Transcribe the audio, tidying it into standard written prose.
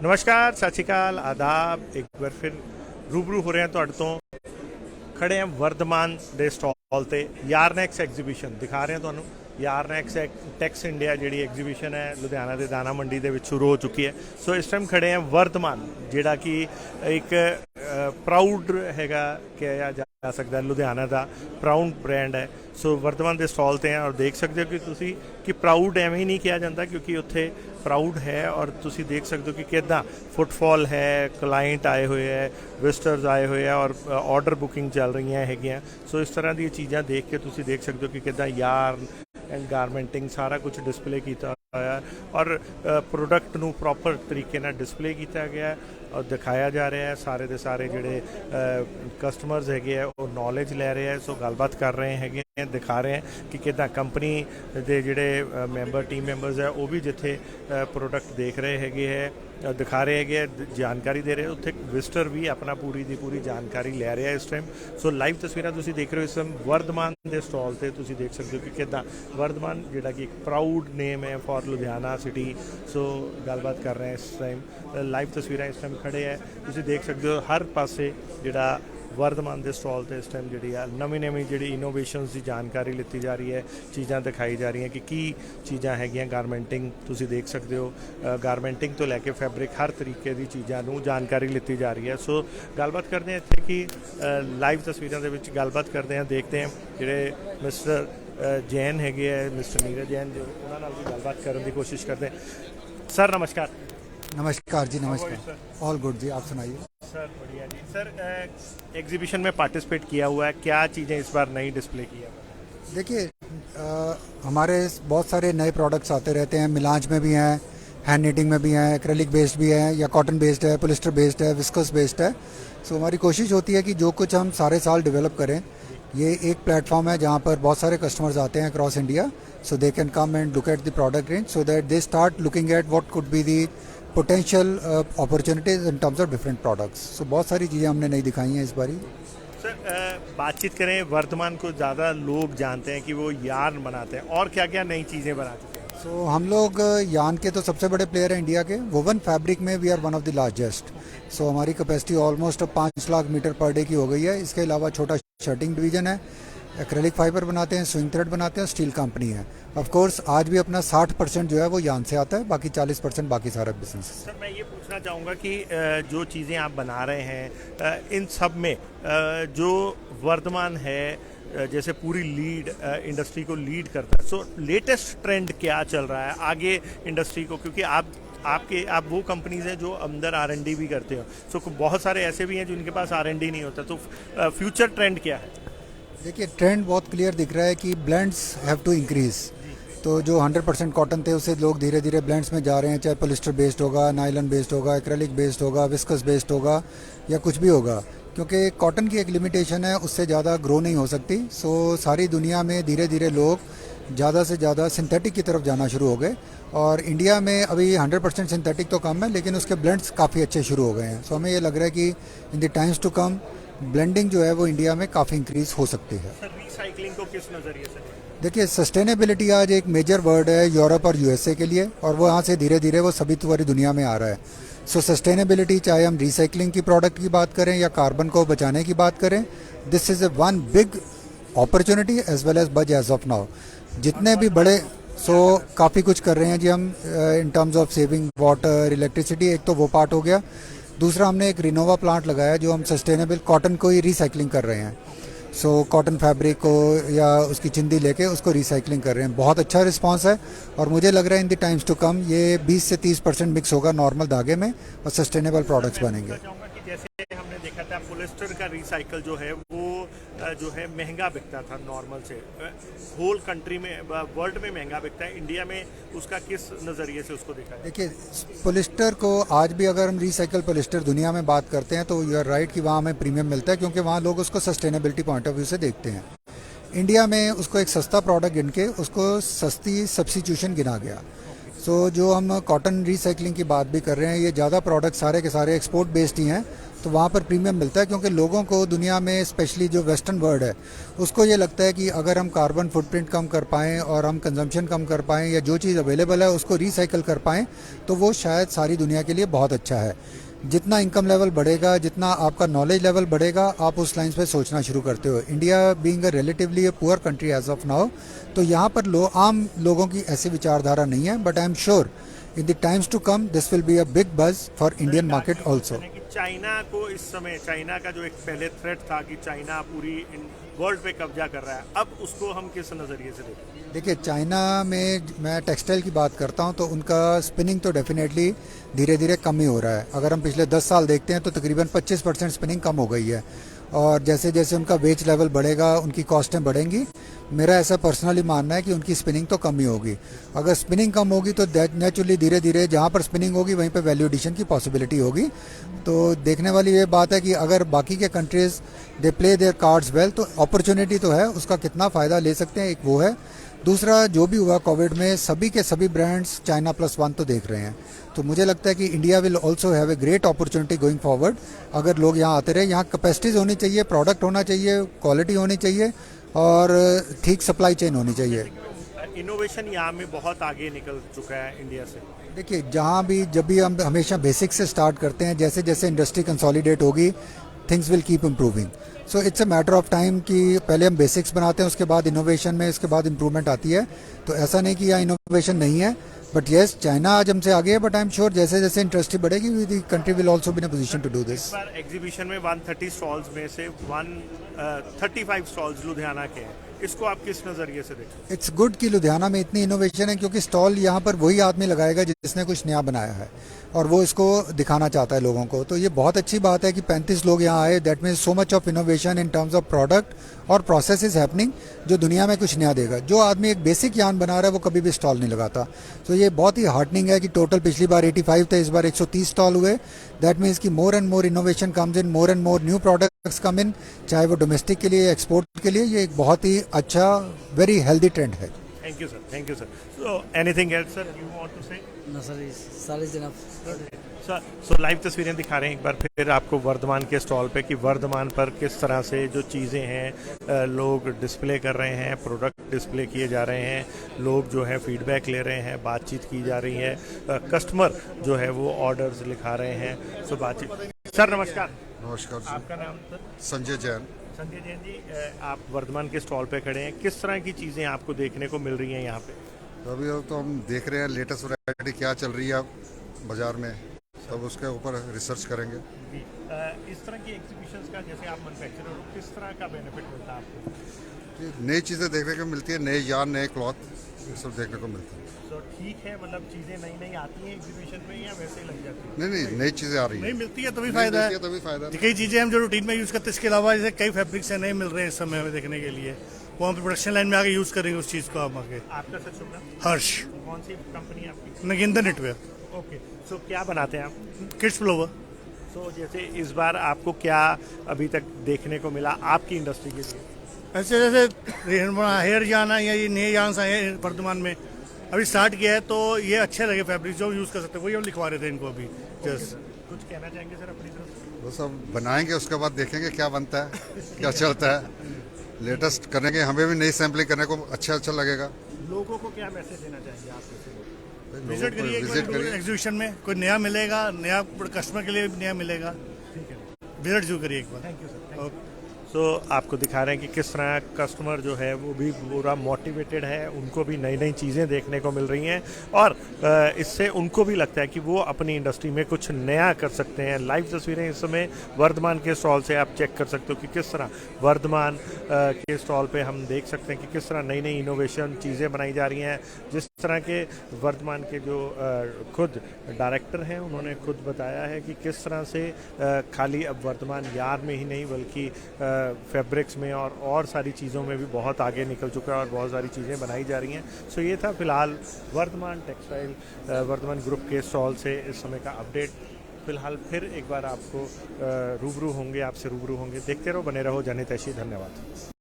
नमस्कार, सत श्री अकाल, आदाब। एक बार फिर रूबरू हो रहे हैं ਤੁਹਾਡੇ ਤੋਂ। खड़े हैं वर्धमान ਦੇ ਸਟਾਲ ਤੇ ਯਾਰਨੈਕਸ ਐਗਜ਼ੀਬਿਸ਼ਨ ਦਿਖਾ ਰਹੇ ਹਾਂ ਤੁਹਾਨੂੰ। ਯਾਰਨੈਕਸ ਟੈਕਸ ਇੰਡੀਆ ਜਿਹੜੀ ਐਗਜ਼ੀਬਿਸ਼ਨ ਹੈ ਲੁਧਿਆਣਾ ਦੇ ਦਾਣਾ ਮੰਡੀ ਦੇ ਵਿੱਚ ਸ਼ੁਰੂ ਹੋ ਚੁੱਕੀ ਹੈ। ਸੋ ਇਸ ਟਾਈਮ ਖੜੇ हैं वर्धमान, ਜਿਹੜਾ ਕਿ ਇੱਕ ਪ੍ਰਾਊਡ ਹੈਗਾ ਕਿਹਾ ਜਾ ਸਕਦਾ ਲੁਧਿਆਣਾ ਦਾ ਪ੍ਰਾਊਡ ਬ੍ਰਾਂਡ ਹੈ। ਸੋ वर्धमान ਦੇ ਸਟਾਲ ਤੇ ਆ ਔਰ ਦੇਖ ਸਕਦੇ ਹੋ ਕਿ ਤੁਸੀਂ ਕਿ ਪ੍ਰਾਊਡ ਐਵੇਂ ਹੀ ਨਹੀਂ ਕਿਹਾ ਜਾਂਦਾ ਕਿਉਂਕਿ ਉੱਥੇ प्राउड है। और तुसी देख सकते हो कि कितना फुटफॉल है, क्लाइंट आए हुए है, विजिटर्स आए हुए हैं और ऑर्डर बुकिंग चल रही हैं। सो इस तरह दी चीज़ां देख के तुसी देख सकते हो कि कितना यार्न एंड गारमेंटिंग सारा कुछ डिस्प्ले किया होया और प्रोडक्ट नू प्रॉपर तरीके नाल डिस्प्ले किया गया है और दिखाया जा रहा है। सारे दे सारे जिहड़े कस्टमर्स हैगे है वो नॉलेज ले रहे हैं। सो गलबात कर रहे हैं, दिखा रहे हैं कि कितना कंपनी दे जिहड़े मैंबर टीम मैंबर्स है वो भी जिथे प्रोडक्ट देख रहे हैगे है, दिखा रहे हैगे, जानकारी दे रहे हैं। उत्थे विजिटर भी अपना पूरी दी पूरी जानकारी ले रहे हैं इस टाइम। सो लाइव तस्वीरां तुसी देख रहे हो इस टाइम वर्धमान के स्टॉल से। तुसी देख सकते हो कि कितना वर्धमान जिहड़ा कि एक प्राउड नेम है फॉर लुधियाना सिटी। सो गलबात कर रहे हैं इस टाइम। लाइव तस्वीरां इस टाइम खड़े है, तुसी देख सकते हो हर पासे जिहड़ा वर्धमान के स्टॉल से इस टाइम जी नवी नवी जी इनोवेशनस की जानकारी ली जा रही है, चीज़ां दिखाई जा रही हैं कि चीज़ां हैगियां। गारमेंटिंग तुसी देख सकते हो, गारमेंटिंग तो लैके फैब्रिक हर तरीके की चीज़ों जानकारी ली जा रही है। सो गलबात करते हैं इत्थे कि लाइव तस्वीरों के गलबात करते हैं, देखते हैं जोड़े मिस्टर जैन हैगे है, मिस्टर नीरज जैन जो उन्होंने भी गलबात करने की कोशिश करते हैं। सर नमस्कार। नमस्कार जी, नमस्कार। ऑल गुड जी, आप सुनाइए। सर बढ़िया जी। सर एग्जीबिशन में पार्टिसिपेट किया हुआ है, क्या चीज़ें इस बार नई डिस्प्ले की है? देखिए हमारे बहुत सारे नए प्रोडक्ट्स आते रहते हैं। मिलांज में भी हैं, हैंड नीटिंग में भी हैं, एक्रेलिक बेस्ड भी हैं या कॉटन बेस्ड है, पोलिस्टर बेस्ड है, विस्कस बेस्ड है। सो हमारी कोशिश होती है कि जो कुछ हम सारे साल डेवलप करें, ये एक प्लेटफॉर्म है जहाँ पर बहुत सारे कस्टमर्स आते हैं across India. So they can come and look at the product range so that they start looking at what could be the potential opportunities in terms of different products. So बहुत सारी चीज़ें हमने नई दिखाई हैं इस बारी। सर बातचीत करें, वर्धमान को ज़्यादा लोग जानते हैं कि वो यार्न बनाते हैं, और क्या क्या नई चीज़ें बनाते हैं? सो हम लोग यार्न के तो सबसे बड़े प्लेयर हैं इंडिया के। वोवन फैब्रिक में we are one of the largest. So हमारी capacity almost 5 lakh metre per day की हो गई है। इसके अलावा छोटा शर्टिंग डिवीजन है, एक्रेलिक फाइबर बनाते हैं, स्विंग थ्रेड बनाते हैं, स्टील कंपनी है। ऑफ कोर्स आज भी अपना 60% जो है वो यार्न से आता है, बाकी 40% बाकी सारा बिजनेस। सर मैं ये पूछना चाहूँगा कि जो चीज़ें आप बना रहे हैं इन सब में जो वर्धमान है जैसे पूरी लीड इंडस्ट्री को लीड करता है, सो लेटेस्ट ट्रेंड क्या चल रहा है आगे इंडस्ट्री को? क्योंकि आप वो कंपनीज हैं जो अंदर R&D भी करते हो। सो बहुत सारे ऐसे भी हैं जिनके पास R&D नहीं होता। तो फ्यूचर ट्रेंड क्या है? देखिए ट्रेंड बहुत क्लियर दिख रहा है कि ब्लेंड्स हैव टू इंक्रीज। तो जो 100% कॉटन थे उसे लोग धीरे धीरे ब्लेंड्स में जा रहे हैं, चाहे पोलिस्टर बेस्ड होगा, नायलन बेस्ड होगा, एक्रेलिक बेस्ड होगा, विस्कस बेस्ड होगा या कुछ भी होगा, क्योंकि कॉटन की एक लिमिटेशन है, उससे ज़्यादा ग्रो नहीं हो सकती। सो सारी दुनिया में धीरे धीरे लोग ज़्यादा से ज़्यादा सिंथेटिक की तरफ जाना शुरू हो गए और इंडिया में अभी 100% सिंथेटिक तो कम है लेकिन उसके ब्लेंड्स काफ़ी अच्छे शुरू हो गए हैं। सो हमें ये लग रहा है कि in the times to come blending जो है वो इंडिया में काफ़ी इंक्रीज हो सकती है। सर रिसाइकलिंग को किस नज़रिए से? देखिए सस्टेनेबिलिटी आज एक मेजर वर्ड है यूरोप और यूएसए के लिए और वो यहाँ से धीरे धीरे वो सभी पूरी दुनिया में आ रहा है। सो सस्टेनेबिलिटी चाहे हम रिसाइकलिंग की प्रोडक्ट की बात करें या कार्बन को बचाने की बात करें, this is a one big opportunity as well as buzz as of now. जितने भी बड़े काफ़ी कुछ कर रहे हैं जी हम इन terms of saving water, electricity, एक तो वो पार्ट हो गया। दूसरा हमने एक रिनोवा प्लांट लगाया जो हम सस्टेनेबल कॉटन को ही रिसाइकलिंग कर रहे हैं। सो कॉटन फैब्रिक को या उसकी चिंदी लेके उसको रिसाइकलिंग कर रहे हैं। बहुत अच्छा रिस्पांस है और मुझे लग रहा है in the times to come ये 20 से 30% मिक्स होगा नॉर्मल धागे में और सस्टेनेबल प्रोडक्ट्स बनेंगे। जैसे हमने देखा था पोलिस्टर का रिसाइकल जो है वो जो है महंगा बिकता था नॉर्मल से, होल कंट्री में वर्ल्ड में महंगा बिकता है, इंडिया में उसका किस नज़रिए से उसको देखा है? देखिए पोलिस्टर को आज भी अगर हम रिसाइकल पोलिस्टर दुनिया में बात करते हैं तो यू आर राइट कि वहाँ हमें प्रीमियम मिलता है क्योंकि वहाँ लोग उसको सस्टेनेबिलिटी पॉइंट ऑफ व्यू से देखते हैं। इंडिया में उसको एक सस्ता प्रोडक्ट गिन के उसको सस्ती सब्स्टिट्यूशन गिना गया। सो जो हम कॉटन रिसाइकलिंग की बात भी कर रहे हैं, ये ज़्यादा प्रोडक्ट सारे के सारे एक्सपोर्ट बेस्ड ही हैं। तो वहाँ पर प्रीमियम मिलता है, क्योंकि लोगों को दुनिया में स्पेशली जो वेस्टर्न वर्ल्ड है उसको ये लगता है कि अगर हम कार्बन फुटप्रिंट कम कर पाएँ और हम कंजम्पशन कम कर पाएँ या जो चीज़ अवेलेबल है उसको रिसाइकल कर पाएँ तो वो शायद सारी दुनिया के लिए बहुत अच्छा है। जितना इनकम लेवल बढ़ेगा, जितना आपका नॉलेज लेवल बढ़ेगा, आप उस लाइन पे सोचना शुरू करते हो। India being a relatively poor country as of now, तो यहाँ पर आम लोगों की ऐसी विचारधारा नहीं है, but I am sure in the times to come this will be a big buzz for Indian market also. China को इस समय, चाइना का जो एक पहले थ्रेट था कि चाइना पूरी वर्ल्ड पे कब्जा कर रहा है, अब उसको हम किस नज़रिए से देखते हैं? देखिए, चाइना में मैं टेक्सटाइल की बात करता हूँ तो उनका स्पिनिंग तो डेफिनेटली धीरे धीरे कम ही हो रहा है। अगर हम पिछले 10 साल देखते हैं तो तकरीबन 25% स्पिनिंग कम हो गई है, और जैसे जैसे उनका वेज लेवल बढ़ेगा उनकी कॉस्टें बढ़ेंगी। मेरा ऐसा पर्सनली मानना है कि उनकी स्पिनिंग तो कम ही होगी। अगर स्पिनिंग कम होगी तो नेचुरली धीरे धीरे जहाँ पर स्पिनिंग होगी वहीं पर वैल्यू एडिशन की पॉसिबिलिटी होगी। तो देखने वाली ये बात है कि अगर बाकी के countries they play their cards well तो अपॉर्चुनिटी तो है, उसका कितना फ़ायदा ले सकते हैं, एक वो है। दूसरा, जो भी हुआ कोविड में सभी के सभी ब्रांड्स चाइना +1 तो देख रहे हैं, तो मुझे लगता है कि India will also have a great opportunity going forward. अगर लोग यहाँ आते रहे, यहाँ कैपेसिटीज़ होनी चाहिए, प्रोडक्ट होना चाहिए, क्वालिटी होनी चाहिए और ठीक सप्लाई चेन होनी चाहिए। इनोवेशन यहाँ में बहुत आगे निकल चुका है इंडिया से। देखिए, जहाँ भी जब भी हम हमेशा बेसिक से स्टार्ट करते हैं, जैसे जैसे इंडस्ट्री कंसोलिडेट होगी things will keep improving. So it's a matter of time कि पहले हम बेसिक्स बनाते हैं, उसके बाद इनोवेशन में, इसके बाद इम्प्रूवमेंट आती है। तो ऐसा नहीं कि यहाँ इनोवेशन नहीं है, बट येस चाइना आज हमसे आगे है, बट आई एम श्योर जैसे जैसे इंडस्ट्री बढ़ेगी the country will also be in a position to do this. इस बार एग्जीबिशन में 130 स्टॉल्स में से 135 स्टॉल्स लुधियाना के हैं, इसको आप किस नज़रिए से देखते हैं? इट्स गुड कि लुधियाना में इतनी इनोवेशन है, क्योंकि स्टॉल यहाँ पर वही आदमी लगाएगा जिसने कुछ नया बनाया है और वो इसको दिखाना चाहता है लोगों को। तो ये बहुत अच्छी बात है कि 35 लोग यहाँ आए। That means so much of innovation in terms of product और प्रोसेस इज हैपनिंग, जो दुनिया में कुछ नया देगा। जो आदमी एक बेसिक यान बना रहा है वो कभी भी स्टॉल नहीं लगाता। तो ये बहुत ही हार्टनिंग है कि टोटल पिछली बार 85 थे, इस बार 130 स्टॉल हुए। दैट मीन्स कि more and more innovation comes in, more and more new products come in, चाहे वो डोमेस्टिक के लिए, एक्सपोर्ट के लिए। ये एक बहुत ही अच्छा, वेरी हेल्दी ट्रेंड है। Thank you sir, thank you sir. So anything else sir you want to say? No, sir, is enough. Sir, so live तस्वीरें दिखा रहे हैं एक बार फिर आपको वर्धमान के स्टॉल पे कि वर्धमान पर किस तरह से जो चीज़ें हैं लोग डिस्प्ले कर रहे हैं, प्रोडक्ट डिस्प्ले किए जा रहे हैं, लोग जो है फीडबैक ले रहे हैं, बातचीत की जा रही है, कस्टमर जो है वो ऑर्डर्स लिखा रहे हैं। सो बातचीत। सर नमस्कार। नमस्कार जी। आपका नाम सर? संजय जैन। संजय जैन जी, आप वर्धमान के स्टॉल पे खड़े हैं, किस तरह की चीज़ें आपको देखने को मिल रही हैं यहाँ पे? अभी तो हम देख रहे हैं लेटेस्ट वैरायटी क्या चल रही है बाजार में, तब उसके ऊपर रिसर्च करेंगे। इस तरह की एग्जीबिशंस का, जैसे आप मैन्युफैक्चरर हो, किस तरह का बेनिफिट मिलता है आपको? नई चीज़ें देखने को मिलती है, नए यार्न, नए क्लॉथ, ये सब देखने को मिलता है। तो ठीक है, मतलब चीज़ें नई नई आती हैं एग्जीबिशन में या वैसे ही लग जाती है? नहीं, नई चीज़ें आ रही नहीं है, मिलती है तभी फायदा है। तभी फायदा है। कई चीज़ें हम जो रूटीन में यूज़ करते हैं, इसके अलावा जैसे कई फैब्रिक्स हैं नए मिल रहे हैं इस समय हमें देखने के लिए, वो हम प्रोडक्शन लाइन में आगे यूज़ करेंगे उस चीज़ को। हम आगे आपका सर शुभ नाम? हर्ष, कौन सी कंपनी है आपकी? Naginder Netware, okay. सो क्या बनाते हैं आप? Kids flower. सो जैसे इस बार आपको क्या अभी तक देखने को मिला आपकी इंडस्ट्री के लिए? ऐसे जैसे हेयर यान है या ये नए यान्स आए हैं वर्धमान में, अभी स्टार्ट किया है, तो ये अच्छे लगे फैब्रिक जो यूज़ कर सकते हैं, वही हम लिखवा रहे थे इनको अभी। जस्ट कुछ कहना चाहेंगे सर अपनी तरफ से? वो सब बनाएंगे, उसके बाद देखेंगे क्या बनता है, क्या चलता है। लेटेस्ट करेंगे, हमें भी नई सैम्पलिंग करने को अच्छा लगेगा। लोगों को क्या मैसेज देना चाहिए आप? विजिट करिए, विजिट करिए। एग्जीबिशन में कोई नया मिलेगा, नया कस्टमर के लिए भी नया मिलेगा। विजिट जरूर करिए एक बार। Thank you sir. Okay. So आपको दिखा रहे हैं कि किस तरह कस्टमर जो है वो भी पूरा मोटिवेटेड है, उनको भी नई नई चीज़ें देखने को मिल रही हैं और इससे उनको भी लगता है कि वो अपनी इंडस्ट्री में कुछ नया कर सकते हैं। लाइव तस्वीरें इस समय वर्धमान के स्टॉल से आप चेक कर सकते हो कि किस तरह वर्धमान के स्टॉल पे हम देख सकते हैं कि किस तरह नई नई इनोवेशन चीज़ें बनाई जा रही हैं। जिस तरह के वर्धमान के जो खुद डायरेक्टर हैं उन्होंने खुद बताया है कि किस तरह से खाली अब वर्धमान यार में ही नहीं बल्कि फैब्रिक्स में और सारी चीज़ों में भी बहुत आगे निकल चुका है और बहुत सारी चीज़ें बनाई जा रही हैं। सो ये था फिलहाल वर्धमान टेक्सटाइल वर्धमान ग्रुप के स्टॉल से इस समय का अपडेट। फिलहाल फिर एक बार आपको आपसे रूबरू होंगे। देखते रहो, बने रहो जनहितैषी। धन्यवाद।